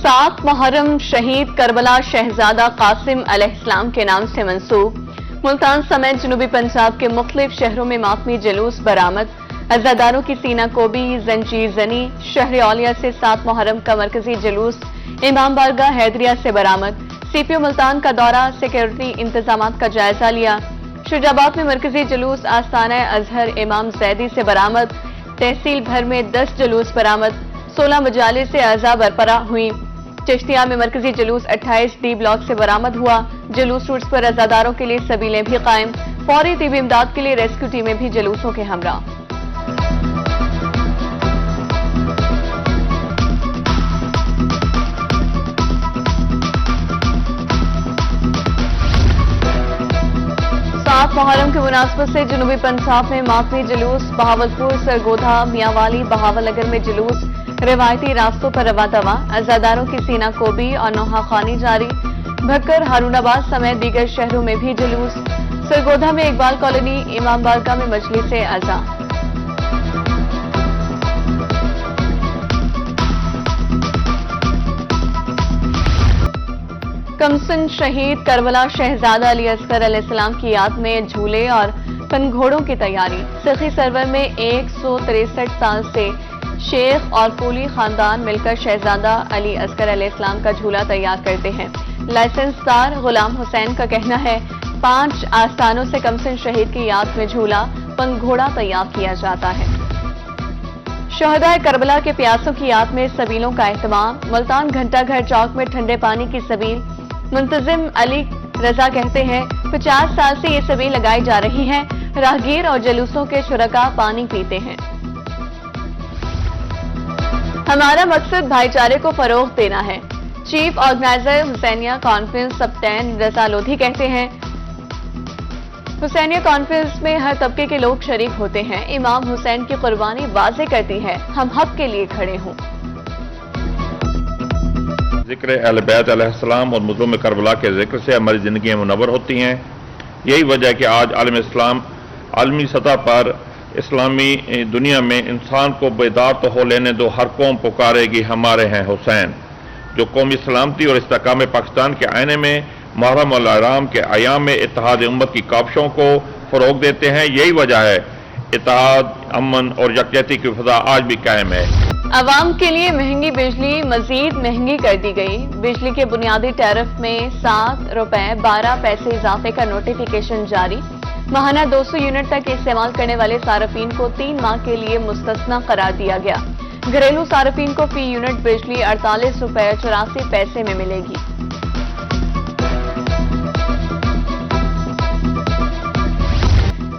7 मुहर्रम शहीद करबला शहजादा कासिम अलैहिस्सलाम के नाम से मंसूब मुल्तान समेत जनूबी पंजाब के मुख्तलिफ शहरों में मातमी जुलूस बरामद। अज़ादारों की सीना कोबी जंजीर जनी। शहर औलिया से 7 मुहर्रम का मरकजी जुलूस इमाम बारगाह हैदरिया से बरामद। सीपीओ मुल्तान का दौरा, सिक्योरिटी इंतजामात का जायजा लिया। शुजाबाद में मरकजी जुलूस आस्ताना अजहर इमाम जैदी से बरामद। तहसील भर में 10 जुलूस बरामद। 16 मजालिस से अज़ा बरपरा हुई। चिश्तिया में मरकजी जुलूस 28 डी ब्लॉक से बरामद हुआ। जुलूस रूट्स पर अज़ादारों के लिए सबीलें भी कायम। फौरी तिबी इमदाद के लिए रेस्क्यू टीमें भी जुलूसों के हमरा। मुहर्रम के मुनासबत से जनूबी पंजाब में मातमी जुलूस। बहावलपुर, सरगोधा, मियांवाली, बहावलनगर में जुलूस रिवायती रास्तों पर रवा दवा। अज़ादारों की सीना कोबी और नौहाखानी जारी। भक्कर, हारूनाबाद समेत दीगर शहरों में भी जुलूस। सरगोधा में इकबाल कॉलोनी, इमाम बारगाह में मजलिस अज़ा। कमसन शहीद करबला शहजादा अली असगर अलैहिस्सलाम की याद में झूले और पनघोड़ों की तैयारी। सखी सरवर में 163 साल से शेख और कोली खानदान मिलकर शहजादा अली असगर अलैहिस्सलाम का झूला तैयार करते हैं। लाइसेंसदार गुलाम हुसैन का कहना है 5 आस्थानों से कमसन शहीद की याद में झूला पनघोड़ा तैयार किया जाता है। शहदाए करबला के प्यासों की याद में सबीलों का एहतमाम। मुल्तान घंटा घर चौक में ठंडे पानी की सबील। मुंतजिम अली रजा कहते हैं 50 साल से ये सबील लगाई जा रही है। राहगीर और जुलूसों के शुरका पानी पीते हैं। हमारा मकसद भाईचारे को फरोग देना है। चीफ ऑर्गेनाइजर हुसैनिया कॉन्फ्रेंस सप्तान रजा लोधी कहते हैं हुसैनिया कॉन्फ्रेंस में हर तबके के लोग शरीक होते हैं। इमाम हुसैन की कुर्बानी वाज़े करती है हम हक के लिए खड़े हों। जिक्र अहले बैत अलैहिस्सलाम और मुज़लूम करबला के जिक्र से हमारी ज़िंदगियाँ मुनव्वर होती हैं। यही वजह है कि आज आलम इस्लाम आलमी सतह पर इस्लामी दुनिया में इंसान को बेदार तो हो लेने दो, हर कौम पुकारेगी हमारे हैं हुसैन, जो कौमी सलामती और इस्तेकाम पाकिस्तान के आईने में मुहर्रम और आराम के अयाम में इत्तेहाद उम्मत की काविशों को फ़रोग देते हैं। यही वजह है इत्तेहाद, अमन और यकजहती की फ़ज़ा आज भी कायम है। अवाम के लिए महंगी बिजली मजीद महंगी कर दी गई। बिजली के बुनियादी टैरिफ में 7 रुपए 12 पैसे इजाफे का नोटिफिकेशन जारी। माहाना 200 यूनिट तक इस्तेमाल करने वाले सार्फिन को 3 माह के लिए मुस्तस्ना करार दिया गया। घरेलू सार्फिन को फी यूनिट बिजली 48 रुपए 84 पैसे में मिलेगी।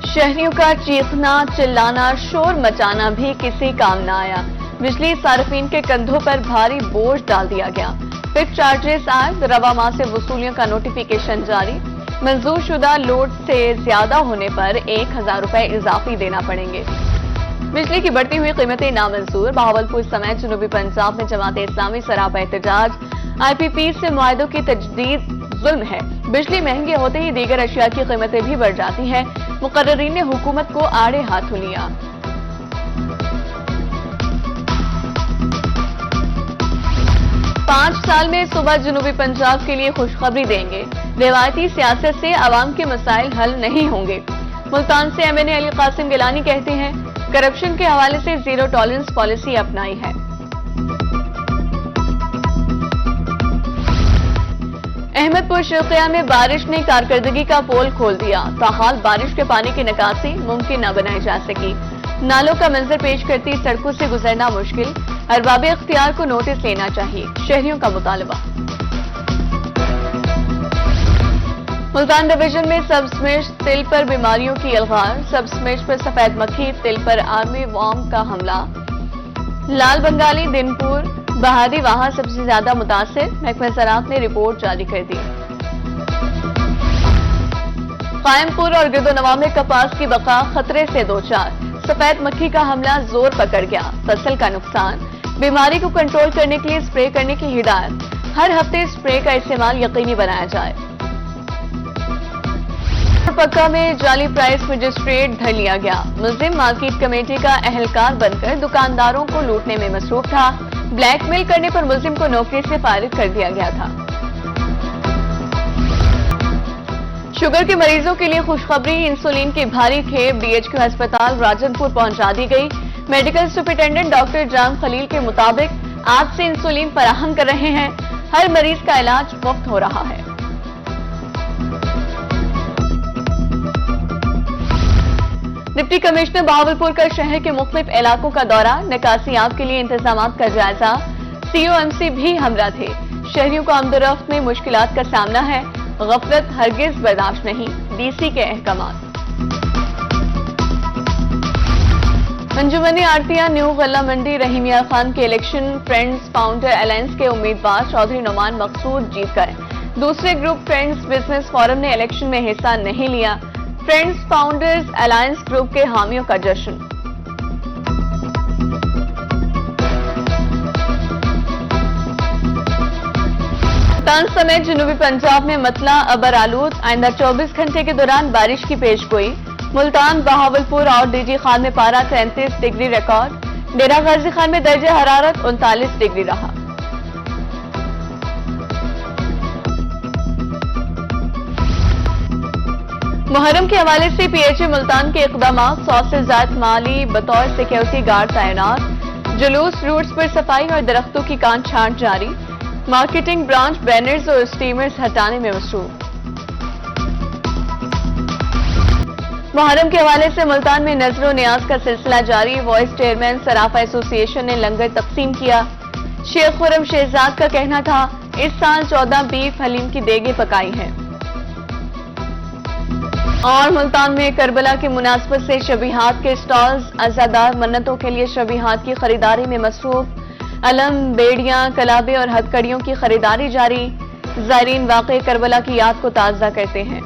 शहरियों का चीखना, चिल्लाना, शोर मचाना भी किसी काम न आया। बिजली सार्फिन के कंधों पर भारी बोझ डाल दिया गया। फिक्स चार्जेस आज रवा माह से वसूलियों का नोटिफिकेशन जारी। मंजूर शुदा लोड से ज्यादा होने पर 1000 रुपए इजाफी देना पड़ेंगे। बिजली की बढ़ती हुई कीमतें नामंजूर। बहावलपुर समेत जनूबी पंजाब में जमात इस्लामी सरापा एहतजाज। IPP से मुआहदों की तजदीद जुल्म है। बिजली महंगी होते ही दीगर अशिया की कीमतें भी बढ़ जाती हैं। मुकर्ररीन ने हुकूमत को आड़े हाथों लिया। 5 साल में सुबह जनूबी पंजाब के लिए खुशखबरी देंगे। रिवायती सियासत से अवाम के मसाइल हल नहीं होंगे। मुल्तान से MNA अली कासिम गिलानी कहते हैं करप्शन के हवाले से जीरो टॉलरेंस पॉलिसी अपनाई है। अहमदपुर शर्किया में बारिश ने कारकर्दगी का पोल खोल दिया। ताहाल बारिश के पानी की निकासी मुमकिन न बनाई जा सकी। नालों का मंजर पेश करती सड़कों से गुजरना मुश्किल। अरबाब इख्तियार को नोटिस लेना चाहिए, शहरियों का मुतालबा। मुल्तान डिवीजन में सबस्मेश तिल पर बीमारियों की अलगार। सबस्मेश पर सफेद मक्खी, तिल पर आर्मी वॉर्म का हमला। लाल बंगाली, दिनपुर, बहादी वहां सबसे ज्यादा मुतासिर। महकमा ज़राअत ने रिपोर्ट जारी कर दी। कायमपुर और गिरदोनवा में कपास की बका खतरे से 2-4। सफेद मक्खी का हमला जोर पकड़ गया। फसल का नुकसान। बीमारी को कंट्रोल करने के लिए स्प्रे करने की हिदायत। हर हफ्ते स्प्रे का इस्तेमाल यकीनी बनाया जाए। पक्का में जाली प्राइस मजिस्ट्रेट धर लिया गया। मुस्लिम मार्केट कमेटी का अहलकार बनकर दुकानदारों को लूटने में मसरूफ था। بلیک میل کرنے پر ملزم کو نوکری سے فارغ کر دیا گیا تھا۔ شوگر کے مریضوں کے لیے خوشخبری، انسولین کی بھاری کھیپ DHQ ہسپتال راجن پور پہنچا دی گئی۔ میڈیکل سپرنٹینڈنٹ ڈاکٹر جام خلیل کے مطابق آج سے انسولین فراہم کر رہے ہیں، ہر مریض کا علاج مفت ہو رہا ہے۔ ڈپٹی کمشنر بہاولپور کا شہر کے مختلف علاقوں کا دورہ، نکاسیاب کے لیے انتظامات کا جائزہ، COMC بھی ہمراہ تھے۔ شہریوں کو آمد و رفت میں مشکلات کا سامنا ہے، غفلت ہرگز برداشت نہیں، DC کے احکامات۔ انجمن آڑتیہ نیو غلہ منڈی رحیمیہ خان کے الیکشن فرینڈز فاؤنڈر الائنس کے امیدوار چودھری نعمان مقصود جیت گئے۔ دوسرے گروپ فرینڈز بزنس فورم نے الیکشن میں حصہ نہیں لیا۔ فرینڈز فاؤنڈرز الائنس گروپ کے حامیوں کا جشن۔ ملتان سمیت جنوبی پنجاب میں مطلع ابر آلود، آئندہ 24 گھنٹے کے دوران بارش کی پیش گوئی۔ ملتان، بہاولپور اور DG خان میں پارہ 33 ڈگری ریکارڈ، ڈیرہ غازی خان میں درجہ حرارت 39 ڈگری رہا۔ محرم کے حوالے سے PHA ملتان کے اقدامات، 100 سے زائد مالی بطور سیکیورٹی گارڈ تعینات، جلوس روٹس پر صفائی اور درختوں کی کاٹ چھانٹ جاری، مارکیٹنگ برانچ بینرز اور سٹیمرز ہٹانے میں مصروف۔ محرم کے حوالے سے ملتان میں نظر و نیاز کا سلسلہ جاری، وائس چیئرمین صرافہ ایسوسی ایشن نے لنگر تقسیم کیا۔ شیخ خرم شہزاد کا کہنا تھا اس سال 14 بیف حلیم کی دیگیں پکائی ہیں۔ اور ملتان میں کربلا کی مناسبت سے شبیہات کے سٹالز، عزادار منتوں کے لیے شبیہات کی خریداری میں مصروف، علم، بیڑیاں، کلابے اور ہتھ کڑیوں کی خریداری جاری، زائرین واقع کربلا کی یاد کو تازہ کرتے ہیں۔